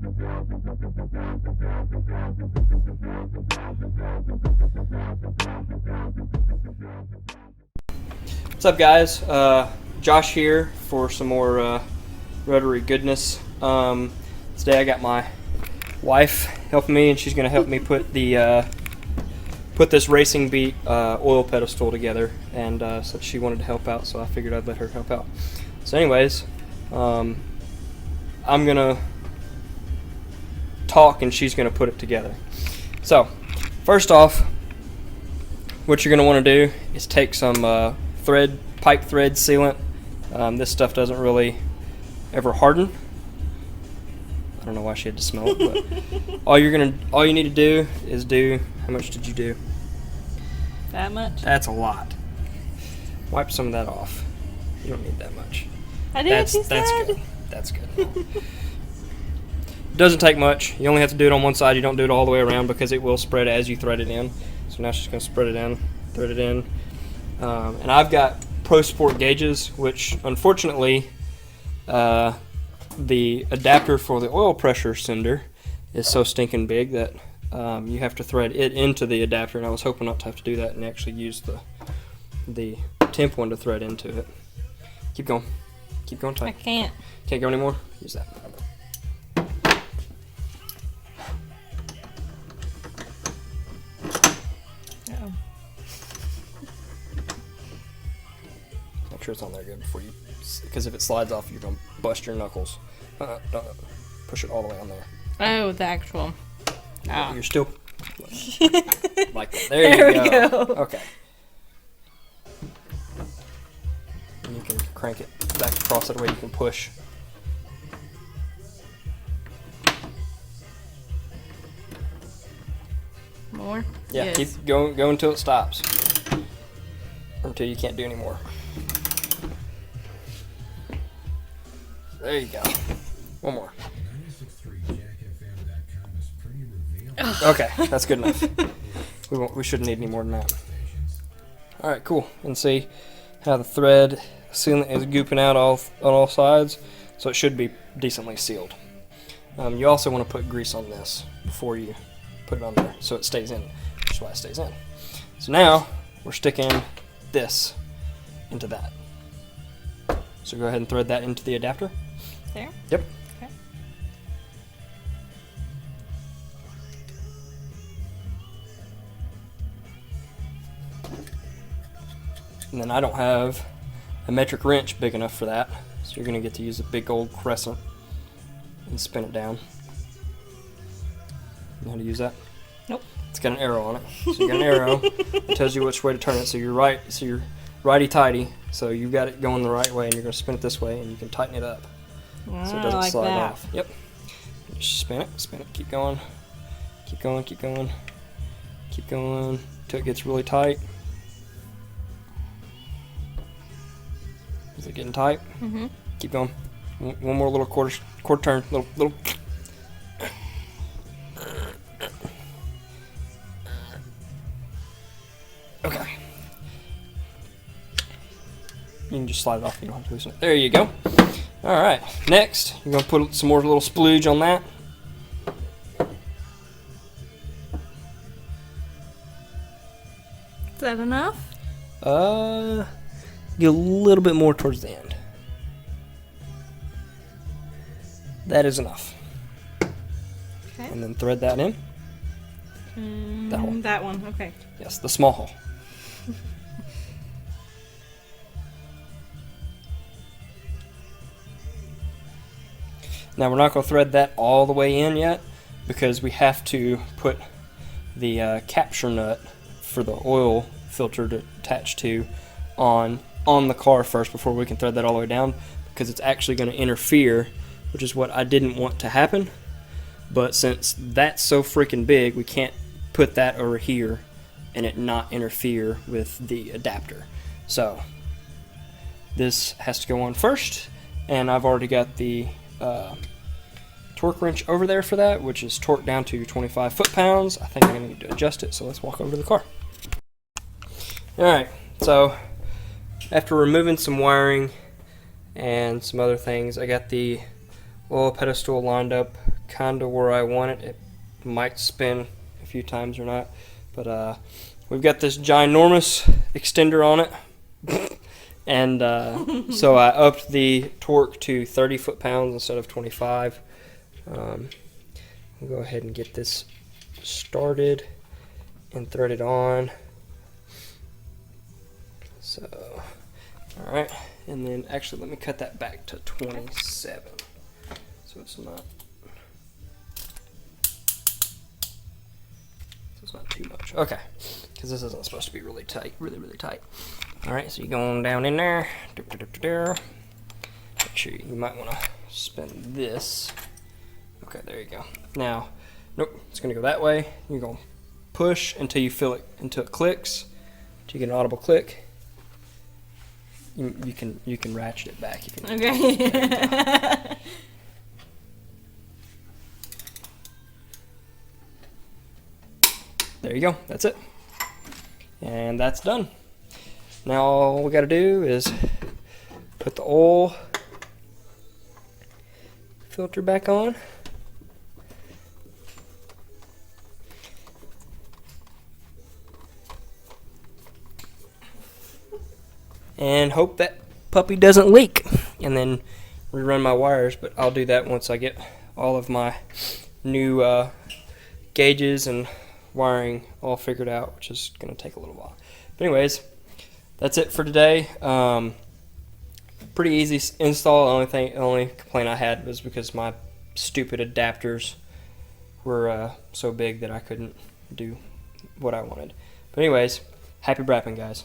What's up, guys? Josh here for some more rotary goodness. Today I got my wife helping me, and she's going to help me put the put this RACINGBEAT oil pedestal together. And so she wanted to help out, so I figured I'd let her help out. So, anyways, I'm gonna talk, and she's gonna put it together. So, first off, what you're gonna want to do is take some pipe thread sealant. This stuff doesn't really ever harden. I don't know why she had to smell it, but all you need to do is do. How much did you do? That much? That's a lot. Wipe some of that off. You don't need that much. I did. That's good. That's good. Doesn't take much. You only have to do it on one side. You don't do it all the way around because it will spread as you thread it in. So now she's going to spread it in, thread it in. And I've got Pro Sport gauges, which unfortunately the adapter for the oil pressure sender is so stinking big that you have to thread it into the adapter, and I was hoping not to have to do that and actually use the temp one to thread into it. Keep going. Keep going tight. I can't. Can't go anymore? Use that. Uh-oh. Make sure it's on there good before you, because if it slides off, you're going to bust your knuckles. Don't push it all the way on there. Oh, the actual. Oh. You're still like that. There you go. Okay. And you can crank it back across that way. You can push. More? Yeah, Yes. keep going. Go until it stops, or until you can't do any more. There you go. One more. Okay, that's good enough. We shouldn't need any more than that. Alright, cool. And see how the thread sealant is gooping out on all sides, so it should be decently sealed. You also want to put grease on this before you put it on there, so it stays in. That's why it stays in. So now we're sticking this into that. So go ahead and thread that into the adapter. There? Yep. Okay. And then I don't have a metric wrench big enough for that, so you're going to get to use a big old crescent and spin it down. You know how to use that? Nope. It's got an arrow on it. So you got an arrow that tells you which way to turn it. So you're righty-tighty. So you've got it going the right way, and you're going to spin it this way, and you can tighten it up so it doesn't like slide that. off. Yep. Just spin it, keep going, keep going, keep going, keep going until it gets really tight. Is it getting tight? Mm-hmm. Keep going. One more little quarter turn. Little. Okay. You can just slide it off. You don't have to loosen it. There you go. All right. Next, you're gonna put some more little splooge on that. Is that enough? Get a little bit more towards the end. That is enough. Okay. And then thread that in. That hole. That one, okay. Yes, the small hole. Now we're not going to thread that all the way in yet because we have to put the capture nut for the oil filter to attach to on the car first before we can thread that all the way down, because it's actually going to interfere, which is what I didn't want to happen. But since that's so freaking big, we can't put that over here and it not interfere with the adapter. So this has to go on first, and I've already got the torque wrench over there for that, which is torqued down to 25 foot-pounds. I think I'm going to need to adjust it, so let's walk over to the car. Alright, so after removing some wiring and some other things, I got the oil pedestal lined up kind of where I want it. It might spin a few times or not, but we've got this ginormous extender on it, and so I upped the torque to 30 foot-pounds instead of 25. We'll go ahead and get this started and thread it on. So, all right, and then actually let me cut that back to 27, so it's not too much. Okay, because this isn't supposed to be really tight, really tight. All right, so you're going down in there. Make sure you might want to spin this. Okay, there you go. Now, nope, it's gonna go that way. You're gonna push until you feel it, until it clicks, until you get an audible click. You can ratchet it back if you need. Okay. There you go. That's it. And that's done. Now all we got to do is put the oil filter back on. And hope that puppy doesn't leak. And then rerun my wires, but I'll do that once I get all of my new gauges and wiring all figured out, which is going to take a little while. But anyways, that's it for today. Pretty easy install. The only complaint I had was because my stupid adapters were so big that I couldn't do what I wanted. But anyways, happy wrapping, guys.